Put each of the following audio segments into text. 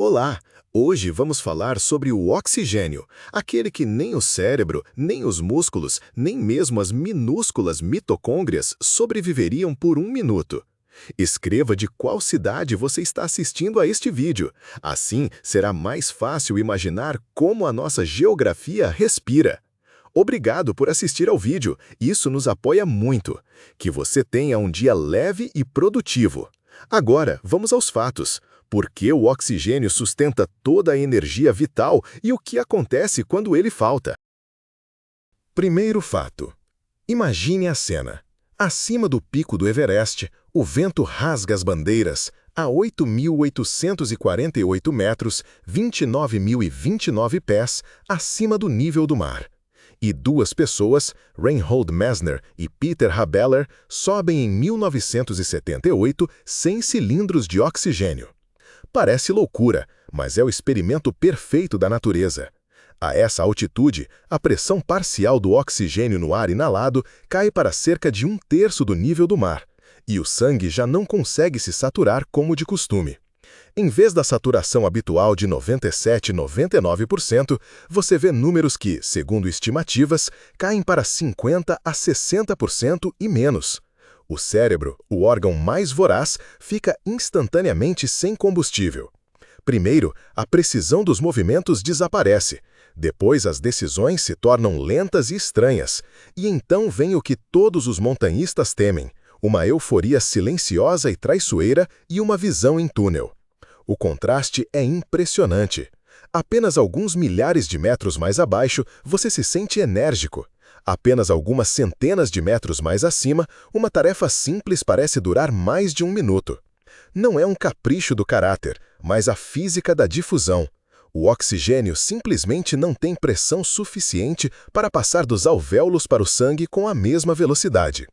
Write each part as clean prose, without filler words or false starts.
Olá! Hoje vamos falar sobre o oxigênio, aquele que nem o cérebro, nem os músculos, nem mesmo as minúsculas mitocôndrias sobreviveriam por um minuto. Escreva de qual cidade você está assistindo a este vídeo. Assim, será mais fácil imaginar como a nossa geografia respira. Obrigado por assistir ao vídeo, isso nos apoia muito. Que você tenha um dia leve e produtivo. Agora, vamos aos fatos. Por que o oxigênio sustenta toda a energia vital e o que acontece quando ele falta? Primeiro fato. Imagine a cena. Acima do pico do Everest, o vento rasga as bandeiras a 8.848 metros, 29.029 pés, acima do nível do mar. E duas pessoas, Reinhold Messner e Peter Habeler, sobem em 1978 100 cilindros de oxigênio. Parece loucura, mas é o experimento perfeito da natureza. A essa altitude, a pressão parcial do oxigênio no ar inalado cai para cerca de 1/3 do nível do mar, e o sangue já não consegue se saturar como de costume. Em vez da saturação habitual de 97 a 99%, você vê números que, segundo estimativas, caem para 50 a 60% e menos. O cérebro, o órgão mais voraz, fica instantaneamente sem combustível. Primeiro, a precisão dos movimentos desaparece. Depois, as decisões se tornam lentas e estranhas. E então vem o que todos os montanhistas temem: uma euforia silenciosa e traiçoeira e uma visão em túnel. O contraste é impressionante. Apenas alguns milhares de metros mais abaixo, você se sente enérgico. Apenas algumas centenas de metros mais acima, uma tarefa simples parece durar mais de um minuto. Não é um capricho do caráter, mas a física da difusão. O oxigênio simplesmente não tem pressão suficiente para passar dos alvéolos para o sangue com a mesma velocidade.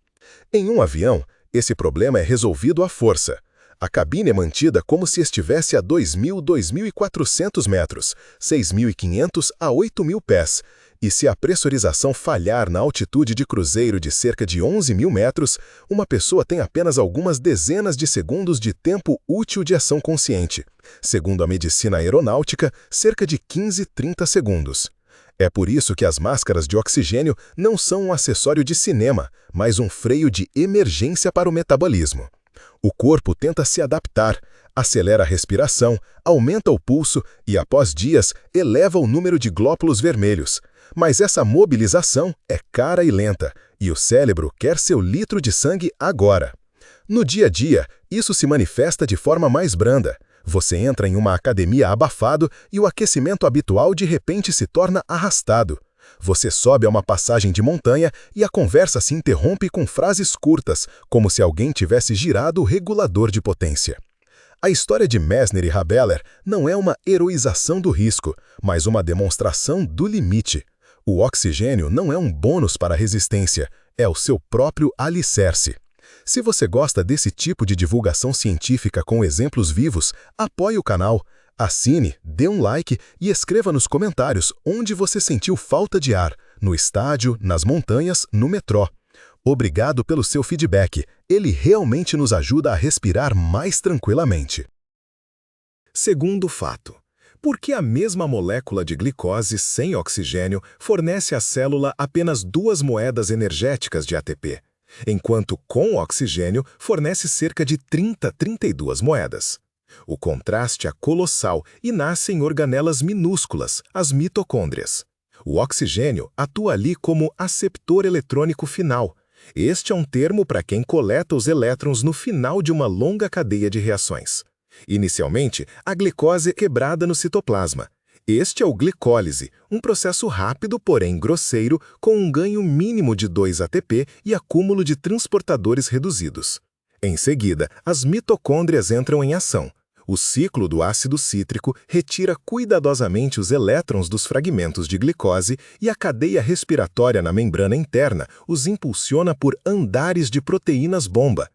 Em um avião, esse problema é resolvido à força. A cabine é mantida como se estivesse a 2.000 a 2.400 metros, 6.500 a 8.000 pés, e se a pressurização falhar na altitude de cruzeiro de cerca de 11.000 metros, uma pessoa tem apenas algumas dezenas de segundos de tempo útil de ação consciente. Segundo a medicina aeronáutica, cerca de 15 a 30 segundos. É por isso que as máscaras de oxigênio não são um acessório de cinema, mas um freio de emergência para o metabolismo. O corpo tenta se adaptar, acelera a respiração, aumenta o pulso e, após dias, eleva o número de glóbulos vermelhos. Mas essa mobilização é cara e lenta, e o cérebro quer seu litro de sangue agora. No dia a dia, isso se manifesta de forma mais branda. Você entra em uma academia abafado e o aquecimento habitual de repente se torna arrastado. Você sobe a uma passagem de montanha e a conversa se interrompe com frases curtas, como se alguém tivesse girado o regulador de potência. A história de Messner e Habeler não é uma heroização do risco, mas uma demonstração do limite. O oxigênio não é um bônus para a resistência, é o seu próprio alicerce. Se você gosta desse tipo de divulgação científica com exemplos vivos, apoie o canal. Assine, dê um like e escreva nos comentários onde você sentiu falta de ar, no estádio, nas montanhas, no metrô. Obrigado pelo seu feedback, ele realmente nos ajuda a respirar mais tranquilamente. Segundo fato. Por que a mesma molécula de glicose sem oxigênio fornece à célula apenas 2 moedas energéticas de ATP, enquanto com oxigênio fornece cerca de 30 a 32 moedas? O contraste é colossal e nasce em organelas minúsculas, as mitocôndrias. O oxigênio atua ali como aceptor eletrônico final. Este é um termo para quem coleta os elétrons no final de uma longa cadeia de reações. Inicialmente, a glicose é quebrada no citoplasma. Este é o glicólise, um processo rápido, porém grosseiro, com um ganho mínimo de 2 ATP e acúmulo de transportadores reduzidos. Em seguida, as mitocôndrias entram em ação. O ciclo do ácido cítrico retira cuidadosamente os elétrons dos fragmentos de glicose e a cadeia respiratória na membrana interna os impulsiona por andares de proteínas-bomba.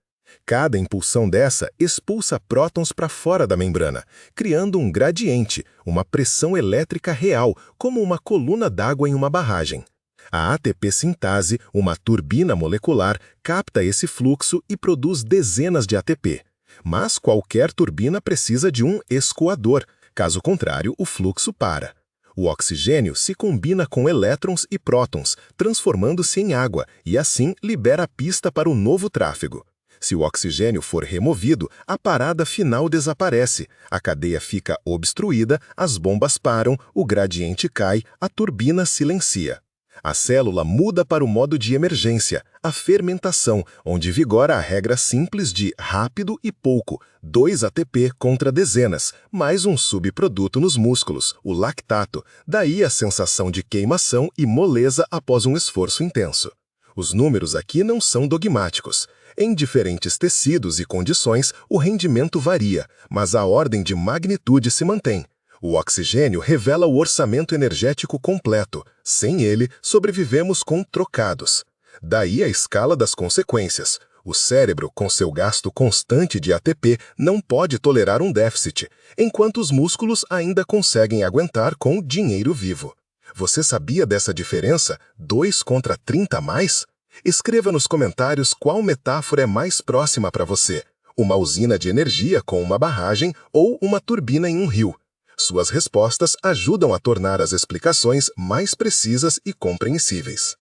Cada impulsão dessa expulsa prótons para fora da membrana, criando um gradiente, uma pressão elétrica real, como uma coluna d'água em uma barragem. A ATP sintase, uma turbina molecular, capta esse fluxo e produz dezenas de ATP. Mas qualquer turbina precisa de um escoador, Caso contrário, o fluxo para. O oxigênio se combina com elétrons e prótons, transformando-se em água e, assim, libera a pista para o novo tráfego. Se o oxigênio for removido, a parada final desaparece, a cadeia fica obstruída, as bombas param, o gradiente cai, a turbina silencia. A célula muda para o modo de emergência, a fermentação, onde vigora a regra simples de rápido e pouco, 2 ATP contra dezenas, mais um subproduto nos músculos, o lactato, daí a sensação de queimação e moleza após um esforço intenso. Os números aqui não são dogmáticos. Em diferentes tecidos e condições, o rendimento varia, mas a ordem de magnitude se mantém. O oxigênio revela o orçamento energético completo. Sem ele, sobrevivemos com trocados. Daí a escala das consequências. O cérebro, com seu gasto constante de ATP, não pode tolerar um déficit, enquanto os músculos ainda conseguem aguentar com dinheiro vivo. Você sabia dessa diferença? 2 contra 30 a mais? Escreva nos comentários qual metáfora é mais próxima para você. Uma usina de energia com uma barragem ou uma turbina em um rio. Suas respostas ajudam a tornar as explicações mais precisas e compreensíveis.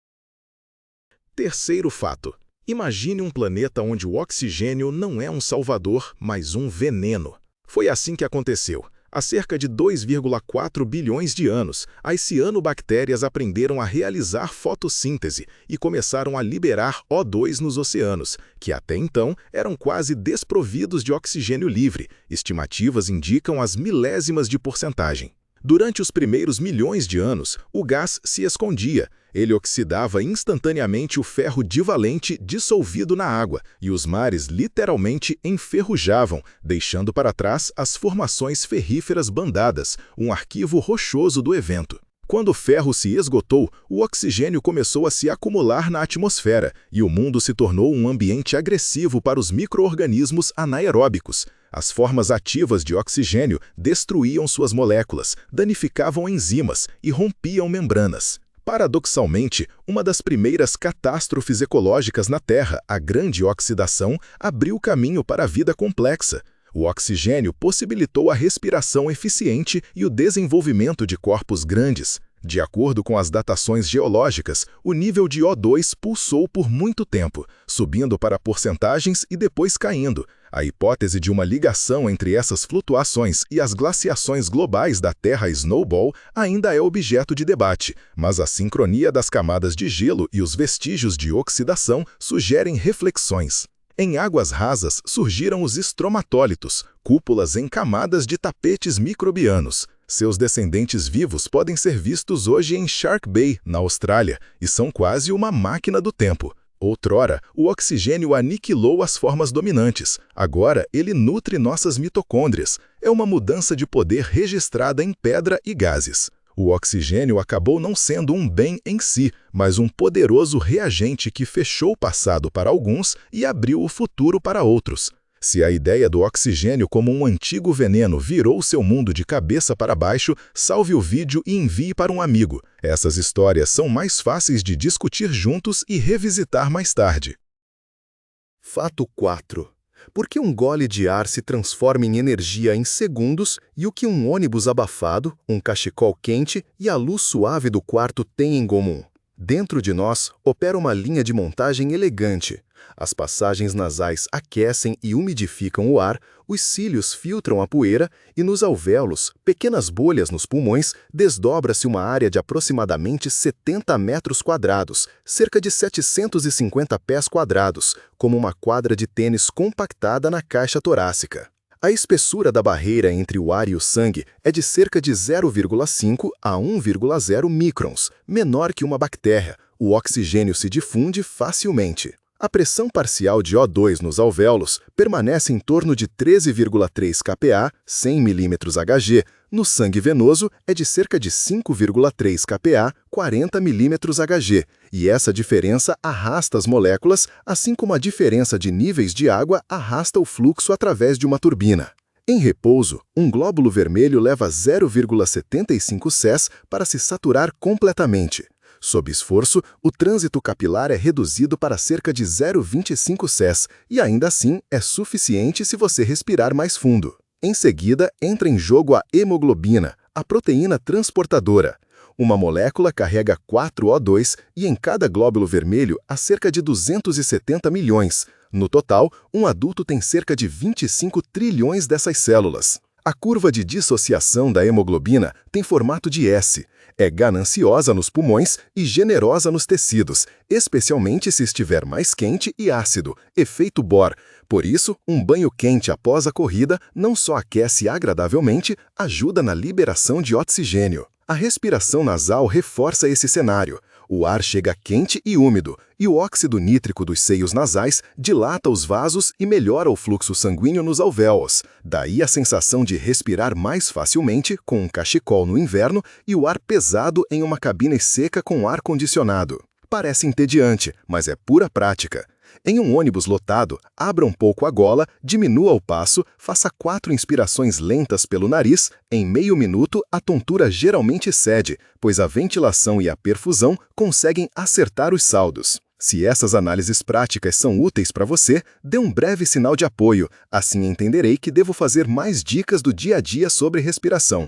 Terceiro fato. Imagine um planeta onde o oxigênio não é um salvador, mas um veneno. Foi assim que aconteceu. Há cerca de 2,4 bilhões de anos, as cianobactérias aprenderam a realizar fotossíntese e começaram a liberar O2 nos oceanos, que até então eram quase desprovidos de oxigênio livre. Estimativas indicam as milésimas de porcentagem. Durante os primeiros milhões de anos, o gás se escondia. Ele oxidava instantaneamente o ferro divalente dissolvido na água, e os mares literalmente enferrujavam, deixando para trás as formações ferríferas bandadas, um arquivo rochoso do evento. Quando o ferro se esgotou, o oxigênio começou a se acumular na atmosfera, e o mundo se tornou um ambiente agressivo para os micro-organismos anaeróbicos. As formas ativas de oxigênio destruíam suas moléculas, danificavam enzimas e rompiam membranas. Paradoxalmente, uma das primeiras catástrofes ecológicas na Terra, a Grande Oxidação, abriu caminho para a vida complexa. O oxigênio possibilitou a respiração eficiente e o desenvolvimento de corpos grandes. De acordo com as datações geológicas, o nível de O2 pulsou por muito tempo, subindo para porcentagens e depois caindo. A hipótese de uma ligação entre essas flutuações e as glaciações globais da Terra Snowball ainda é objeto de debate, mas a sincronia das camadas de gelo e os vestígios de oxidação sugerem reflexões. Em águas rasas surgiram os estromatólitos, cúpulas em camadas de tapetes microbianos. Seus descendentes vivos podem ser vistos hoje em Shark Bay, na Austrália, e são quase uma máquina do tempo. Outrora, o oxigênio aniquilou as formas dominantes. Agora, ele nutre nossas mitocôndrias. É uma mudança de poder registrada em pedra e gases. O oxigênio acabou não sendo um bem em si, mas um poderoso reagente que fechou o passado para alguns e abriu o futuro para outros. Se a ideia do oxigênio como um antigo veneno virou seu mundo de cabeça para baixo, salve o vídeo e envie para um amigo. Essas histórias são mais fáceis de discutir juntos e revisitar mais tarde. Fato 4. Por que um gole de ar se transforma em energia em segundos e o que um ônibus abafado, um cachecol quente e a luz suave do quarto têm em comum? Dentro de nós, opera uma linha de montagem elegante. As passagens nasais aquecem e umidificam o ar, os cílios filtram a poeira e nos alvéolos, pequenas bolhas nos pulmões, desdobra-se uma área de aproximadamente 70 metros quadrados, cerca de 750 pés quadrados, como uma quadra de tênis compactada na caixa torácica. A espessura da barreira entre o ar e o sangue é de cerca de 0,5 a 1,0 microns, menor que uma bactéria. O oxigênio se difunde facilmente. A pressão parcial de O2 nos alvéolos permanece em torno de 13,3 kPa, 100 mm Hg. No sangue venoso é de cerca de 5,3 kPa, 40 mm Hg. E essa diferença arrasta as moléculas, assim como a diferença de níveis de água arrasta o fluxo através de uma turbina. Em repouso, um glóbulo vermelho leva 0,75 Cs para se saturar completamente. Sob esforço, o trânsito capilar é reduzido para cerca de 0,25 Cs e ainda assim é suficiente se você respirar mais fundo. Em seguida, entra em jogo a hemoglobina, a proteína transportadora. Uma molécula carrega 4O2 e em cada glóbulo vermelho há cerca de 270 milhões. No total, um adulto tem cerca de 25 trilhões dessas células. A curva de dissociação da hemoglobina tem formato de S. É gananciosa nos pulmões e generosa nos tecidos, especialmente se estiver mais quente e ácido, efeito Bohr. Por isso, um banho quente após a corrida não só aquece agradavelmente, ajuda na liberação de oxigênio. A respiração nasal reforça esse cenário. O ar chega quente e úmido, e o óxido nítrico dos seios nasais dilata os vasos e melhora o fluxo sanguíneo nos alvéolos. Daí a sensação de respirar mais facilmente com um cachecol no inverno e o ar pesado em uma cabine seca com ar-condicionado. Parece entediante, mas é pura prática. Em um ônibus lotado, abra um pouco a gola, diminua o passo, faça 4 inspirações lentas pelo nariz. Em meio minuto, a tontura geralmente cede, pois a ventilação e a perfusão conseguem acertar os saldos. Se essas análises práticas são úteis para você, dê um breve sinal de apoio, assim entenderei que devo fazer mais dicas do dia a dia sobre respiração.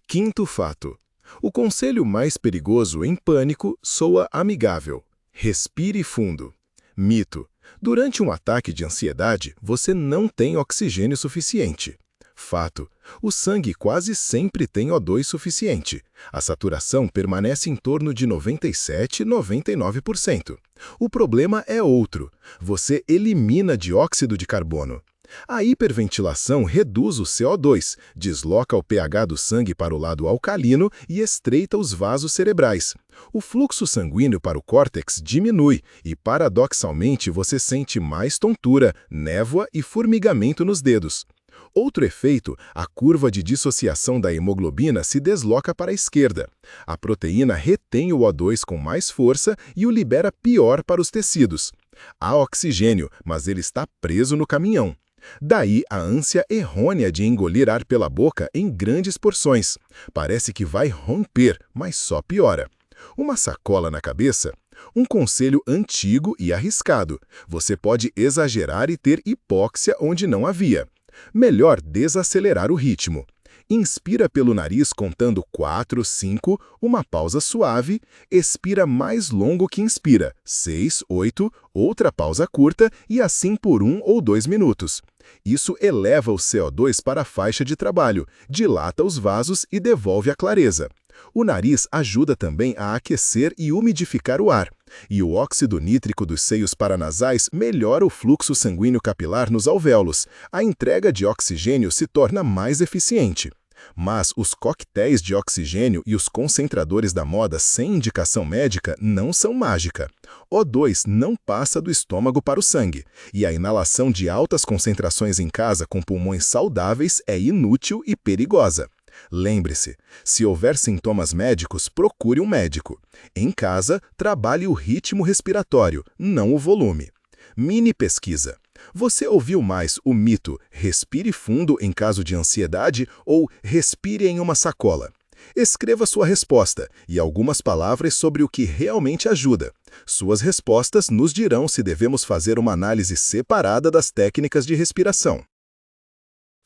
Quinto fato. O conselho mais perigoso em pânico soa amigável. Respire fundo. Mito. Durante um ataque de ansiedade, você não tem oxigênio suficiente. Fato. O sangue quase sempre tem O2 suficiente. A saturação permanece em torno de 97–99%. O problema é outro. Você elimina dióxido de carbono. A hiperventilação reduz o CO2, desloca o pH do sangue para o lado alcalino e estreita os vasos cerebrais. O fluxo sanguíneo para o córtex diminui e, paradoxalmente, você sente mais tontura, névoa e formigamento nos dedos. Outro efeito, a curva de dissociação da hemoglobina se desloca para a esquerda. A proteína retém o O2 com mais força e o libera pior para os tecidos. Há oxigênio, mas ele está preso no caminhão. Daí a ânsia errônea de engolir ar pela boca em grandes porções. Parece que vai romper, mas só piora. Uma sacola na cabeça? Um conselho antigo e arriscado. Você pode exagerar e ter hipóxia onde não havia. Melhor desacelerar o ritmo. Inspira pelo nariz contando 4, 5, uma pausa suave, expira mais longo que inspira, 6, 8, outra pausa curta e assim por 1 ou 2 minutos. Isso eleva o CO2 para a faixa de trabalho, dilata os vasos e devolve a clareza. O nariz ajuda também a aquecer e umidificar o ar. E o óxido nítrico dos seios paranasais melhora o fluxo sanguíneo capilar nos alvéolos. A entrega de oxigênio se torna mais eficiente. Mas os coquetéis de oxigênio e os concentradores da moda sem indicação médica não são mágica. O2 não passa do estômago para o sangue, e a inalação de altas concentrações em casa com pulmões saudáveis é inútil e perigosa. Lembre-se, se houver sintomas médicos, procure um médico. Em casa, trabalhe o ritmo respiratório, não o volume. Mini pesquisa. Você ouviu mais o mito respire fundo em caso de ansiedade ou respire em uma sacola? Escreva sua resposta e algumas palavras sobre o que realmente ajuda. Suas respostas nos dirão se devemos fazer uma análise separada das técnicas de respiração.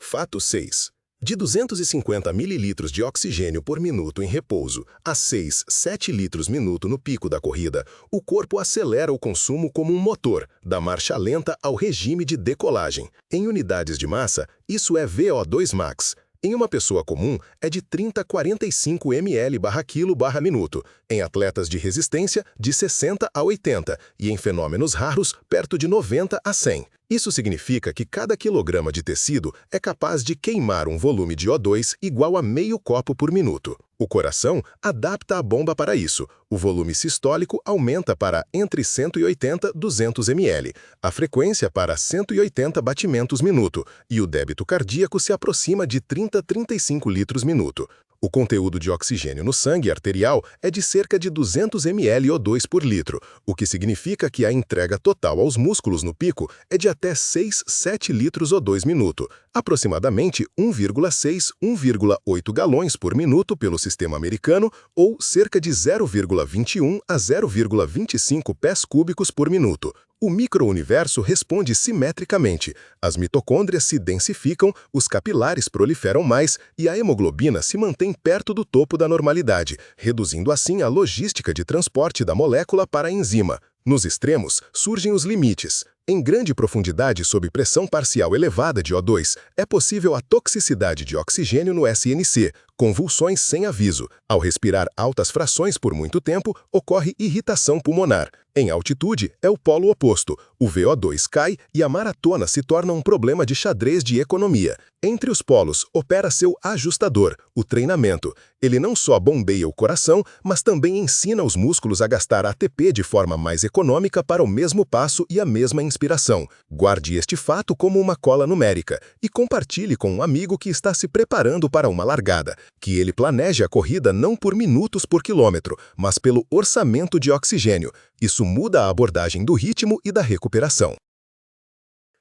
Fato 6. De 250 ml de oxigênio por minuto em repouso a 6–7 litros minuto no pico da corrida, o corpo acelera o consumo como um motor, da marcha lenta ao regime de decolagem. Em unidades de massa, isso é VO2 max. Em uma pessoa comum, é de 30 a 45 ml/kg/minuto. Em atletas de resistência, de 60 a 80. E em fenômenos raros, perto de 90 a 100. Isso significa que cada quilograma de tecido é capaz de queimar um volume de O2 igual a meio copo por minuto. O coração adapta a bomba para isso. O volume sistólico aumenta para entre 180 e 200 ml, a frequência para 180 batimentos minuto, e o débito cardíaco se aproxima de 30 a 35 litros minuto. O conteúdo de oxigênio no sangue arterial é de cerca de 200 ml O2 por litro, o que significa que a entrega total aos músculos no pico é de até 6–7 litros O2 minuto, aproximadamente 1,6–1,8 galões por minuto pelo sistema americano ou cerca de 0,21 a 0,25 pés cúbicos por minuto. O micro-universo responde simetricamente. As mitocôndrias se densificam, os capilares proliferam mais e a hemoglobina se mantém perto do topo da normalidade, reduzindo assim a logística de transporte da molécula para a enzima. Nos extremos, surgem os limites. Em grande profundidade sob pressão parcial elevada de O2, é possível a toxicidade de oxigênio no SNC, convulsões sem aviso. Ao respirar altas frações por muito tempo, ocorre irritação pulmonar. Em altitude, é o polo oposto. O VO2 cai e a maratona se torna um problema de xadrez de economia. Entre os polos, opera seu ajustador, o treinamento. Ele não só bombeia o coração, mas também ensina os músculos a gastar ATP de forma mais econômica para o mesmo passo e a mesma inspiração. Guarde este fato como uma cola numérica e compartilhe com um amigo que está se preparando para uma largada. Que ele planeje a corrida não por minutos por quilômetro, mas pelo orçamento de oxigênio. Isso muda a abordagem do ritmo e da recuperação.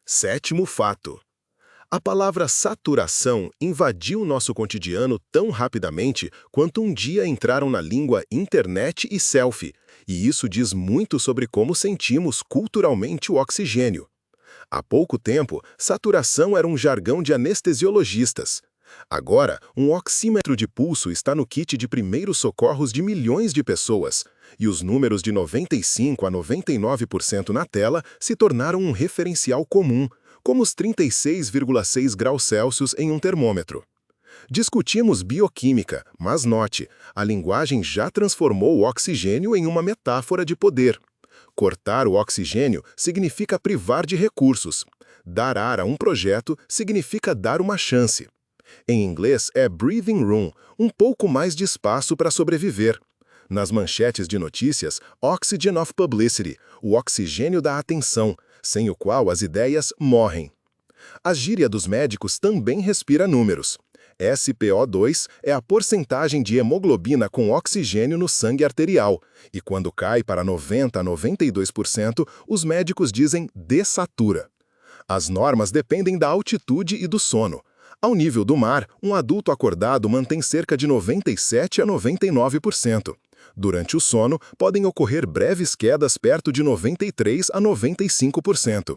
Sétimo fato. A palavra saturação invadiu nosso cotidiano tão rapidamente quanto um dia entraram na língua internet e selfie, e isso diz muito sobre como sentimos culturalmente o oxigênio. Há pouco tempo, saturação era um jargão de anestesiologistas. Agora, um oxímetro de pulso está no kit de primeiros socorros de milhões de pessoas, e os números de 95% a 99% na tela se tornaram um referencial comum, como os 36,6 graus Celsius em um termômetro. Discutimos bioquímica, mas note, a linguagem já transformou o oxigênio em uma metáfora de poder. Cortar o oxigênio significa privar de recursos. Dar ar a um projeto significa dar uma chance. Em inglês é breathing room, um pouco mais de espaço para sobreviver. Nas manchetes de notícias, Oxygen of Publicity, o oxigênio da atenção, sem o qual as ideias morrem. A gíria dos médicos também respira números. SpO2 é a porcentagem de hemoglobina com oxigênio no sangue arterial, e quando cai para 90% a 92%, os médicos dizem dessatura. As normas dependem da altitude e do sono. Ao nível do mar, um adulto acordado mantém cerca de 97% a 99%. Durante o sono, podem ocorrer breves quedas perto de 93% a 95%.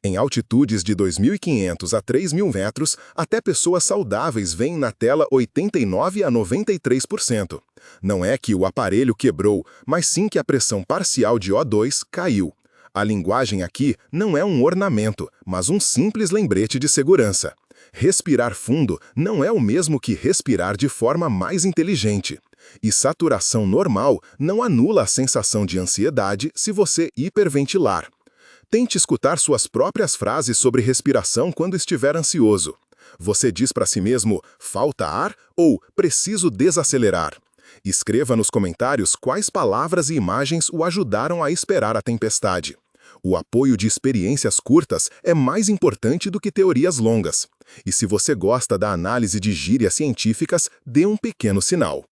Em altitudes de 2.500 a 3.000 metros, até pessoas saudáveis veem na tela 89% a 93%. Não é que o aparelho quebrou, mas sim que a pressão parcial de O2 caiu. A linguagem aqui não é um ornamento, mas um simples lembrete de segurança. Respirar fundo não é o mesmo que respirar de forma mais inteligente. E saturação normal não anula a sensação de ansiedade se você hiperventilar. Tente escutar suas próprias frases sobre respiração quando estiver ansioso. Você diz para si mesmo, falta ar ou preciso desacelerar? Escreva nos comentários quais palavras e imagens o ajudaram a esperar a tempestade. O apoio de experiências curtas é mais importante do que teorias longas. E se você gosta da análise de gírias científicas, dê um pequeno sinal.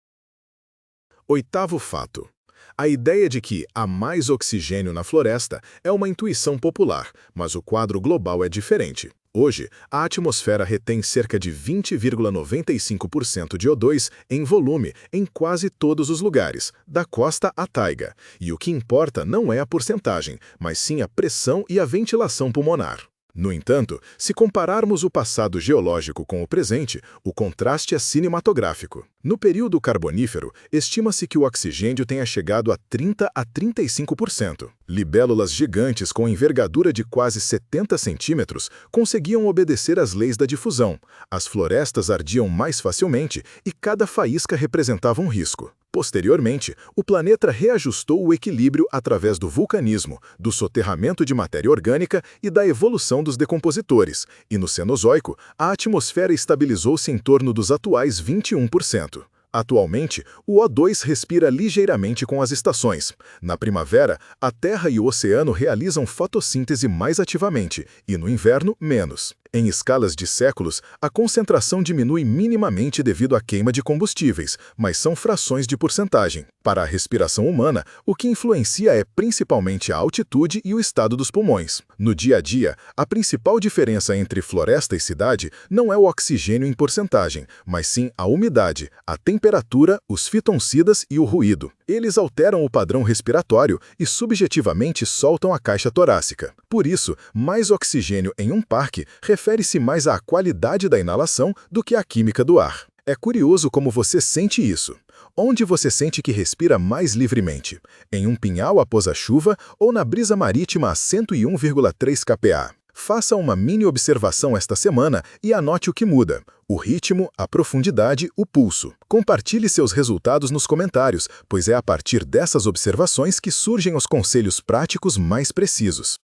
Oitavo fato. A ideia de que há mais oxigênio na floresta é uma intuição popular, mas o quadro global é diferente. Hoje, a atmosfera retém cerca de 20,95% de O2 em volume em quase todos os lugares, da costa à taiga. E o que importa não é a porcentagem, mas sim a pressão e a ventilação pulmonar. No entanto, se compararmos o passado geológico com o presente, o contraste é cinematográfico. No período carbonífero, estima-se que o oxigênio tenha chegado a 30% a 35%. Libélulas gigantes com envergadura de quase 70 centímetros conseguiam obedecer às leis da difusão. As florestas ardiam mais facilmente e cada faísca representava um risco. Posteriormente, o planeta reajustou o equilíbrio através do vulcanismo, do soterramento de matéria orgânica e da evolução dos decompositores, e no Cenozoico, a atmosfera estabilizou-se em torno dos atuais 21%. Atualmente, o O2 respira ligeiramente com as estações. Na primavera, a Terra e o oceano realizam fotossíntese mais ativamente, e no inverno, menos. Em escalas de séculos, a concentração diminui minimamente devido à queima de combustíveis, mas são frações de porcentagem. Para a respiração humana, o que influencia é principalmente a altitude e o estado dos pulmões. No dia a dia, a principal diferença entre floresta e cidade não é o oxigênio em porcentagem, mas sim a umidade, a temperatura, os fitoncidas e o ruído. Eles alteram o padrão respiratório e subjetivamente soltam a caixa torácica. Por isso, mais oxigênio em um parque refere-se mais à qualidade da inalação do que à química do ar. É curioso como você sente isso. Onde você sente que respira mais livremente? Em um pinhal após a chuva ou na brisa marítima a 101,3 kPa? Faça uma mini observação esta semana e anote o que muda: o ritmo, a profundidade, o pulso. Compartilhe seus resultados nos comentários, pois é a partir dessas observações que surgem os conselhos práticos mais precisos.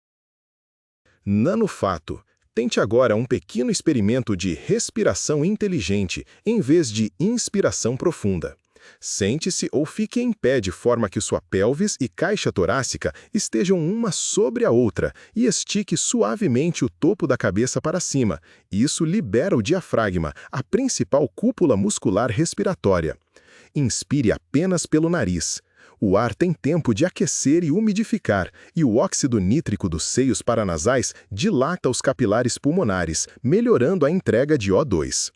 Nanofato. Tente agora um pequeno experimento de respiração inteligente em vez de inspiração profunda. Sente-se ou fique em pé de forma que sua pelvis e caixa torácica estejam uma sobre a outra e estique suavemente o topo da cabeça para cima. Isso libera o diafragma, a principal cúpula muscular respiratória. Inspire apenas pelo nariz. O ar tem tempo de aquecer e umidificar, e o óxido nítrico dos seios paranasais dilata os capilares pulmonares, melhorando a entrega de O2.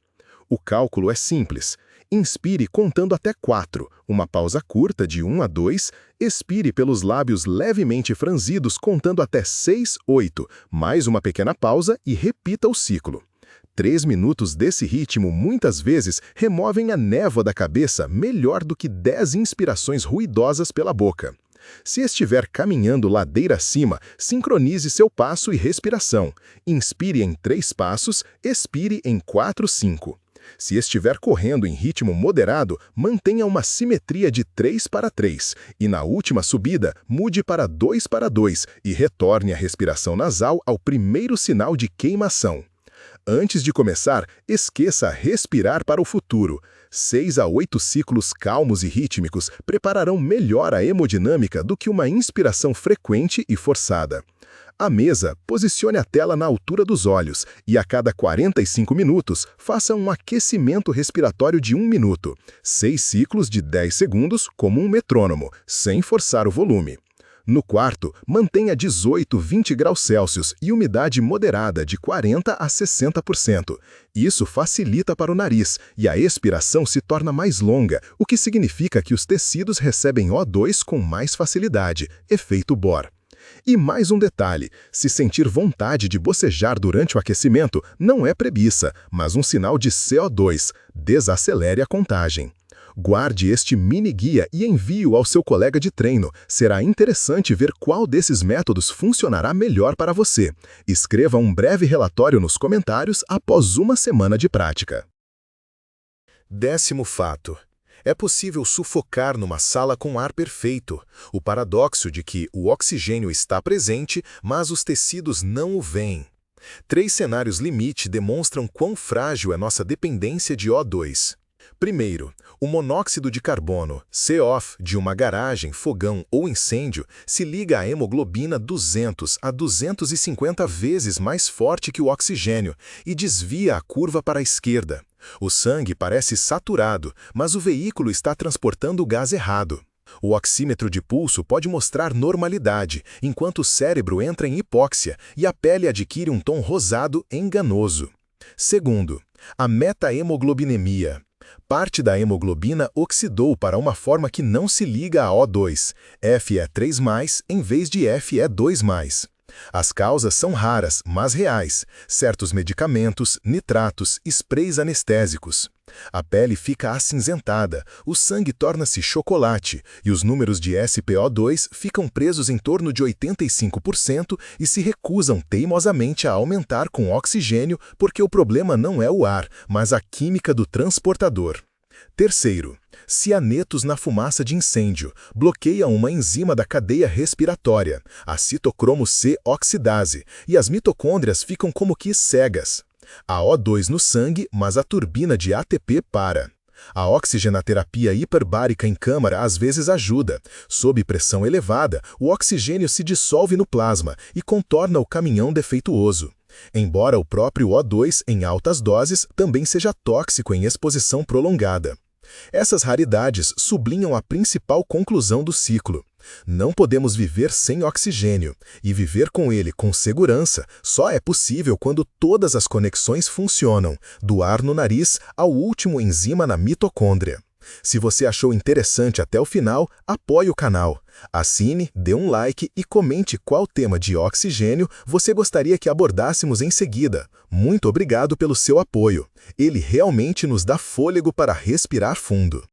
O cálculo é simples. Inspire contando até 4, uma pausa curta de 1 a 2, expire pelos lábios levemente franzidos contando até 6, 8, mais uma pequena pausa e repita o ciclo. 3 minutos desse ritmo muitas vezes removem a névoa da cabeça melhor do que 10 inspirações ruidosas pela boca. Se estiver caminhando ladeira acima, sincronize seu passo e respiração. Inspire em 3 passos, expire em 4, 5. Se estiver correndo em ritmo moderado, mantenha uma simetria de 3 para 3, e na última subida, mude para 2 para 2 e retorne a respiração nasal ao primeiro sinal de queimação. Antes de começar, esqueça respirar para o futuro. 6 a 8 ciclos calmos e rítmicos prepararão melhor a hemodinâmica do que uma inspiração frequente e forçada. À mesa, posicione a tela na altura dos olhos e a cada 45 minutos faça um aquecimento respiratório de 1 minuto, 6 ciclos de 10 segundos como um metrônomo, sem forçar o volume. No quarto, mantenha 18-20 graus Celsius e umidade moderada de 40 a 60%. Isso facilita para o nariz e a expiração se torna mais longa, o que significa que os tecidos recebem O2 com mais facilidade, efeito Bohr. E mais um detalhe, se sentir vontade de bocejar durante o aquecimento, não é preguiça, mas um sinal de CO2. Desacelere a contagem. Guarde este mini guia e envie-o ao seu colega de treino. Será interessante ver qual desses métodos funcionará melhor para você. Escreva um breve relatório nos comentários após uma semana de prática. 10º fato. É possível sufocar numa sala com ar perfeito. O paradoxo de que o oxigênio está presente, mas os tecidos não o veem. 3 cenários limite demonstram quão frágil é nossa dependência de O2. Primeiro, o monóxido de carbono, CO, de uma garagem, fogão ou incêndio, se liga à hemoglobina 200 a 250 vezes mais forte que o oxigênio e desvia a curva para a esquerda. O sangue parece saturado, mas o veículo está transportando o gás errado. O oxímetro de pulso pode mostrar normalidade, enquanto o cérebro entra em hipóxia e a pele adquire um tom rosado enganoso. Segundo, a metaemoglobinemia. Parte da hemoglobina oxidou para uma forma que não se liga a O2. F é 3+, em vez de F é 2+. As causas são raras, mas reais. Certos medicamentos, nitratos, sprays anestésicos. A pele fica acinzentada, o sangue torna-se chocolate e os números de SpO2 ficam presos em torno de 85% e se recusam teimosamente a aumentar com oxigênio porque o problema não é o ar, mas a química do transportador. Terceiro, cianetos na fumaça de incêndio, bloqueia uma enzima da cadeia respiratória, a citocromo C oxidase, e as mitocôndrias ficam como que cegas. Há O2 no sangue, mas a turbina de ATP para. A oxigenaterapia hiperbárica em câmara às vezes ajuda. Sob pressão elevada, o oxigênio se dissolve no plasma e contorna o caminhão defeituoso. Embora o próprio O2 em altas doses também seja tóxico em exposição prolongada. Essas raridades sublinham a principal conclusão do ciclo. Não podemos viver sem oxigênio, e viver com ele com segurança só é possível quando todas as conexões funcionam, do ar no nariz ao último enzima na mitocôndria. Se você achou interessante até o final, apoie o canal. Assine, dê um like e comente qual tema de oxigênio você gostaria que abordássemos em seguida. Muito obrigado pelo seu apoio. Ele realmente nos dá fôlego para respirar fundo.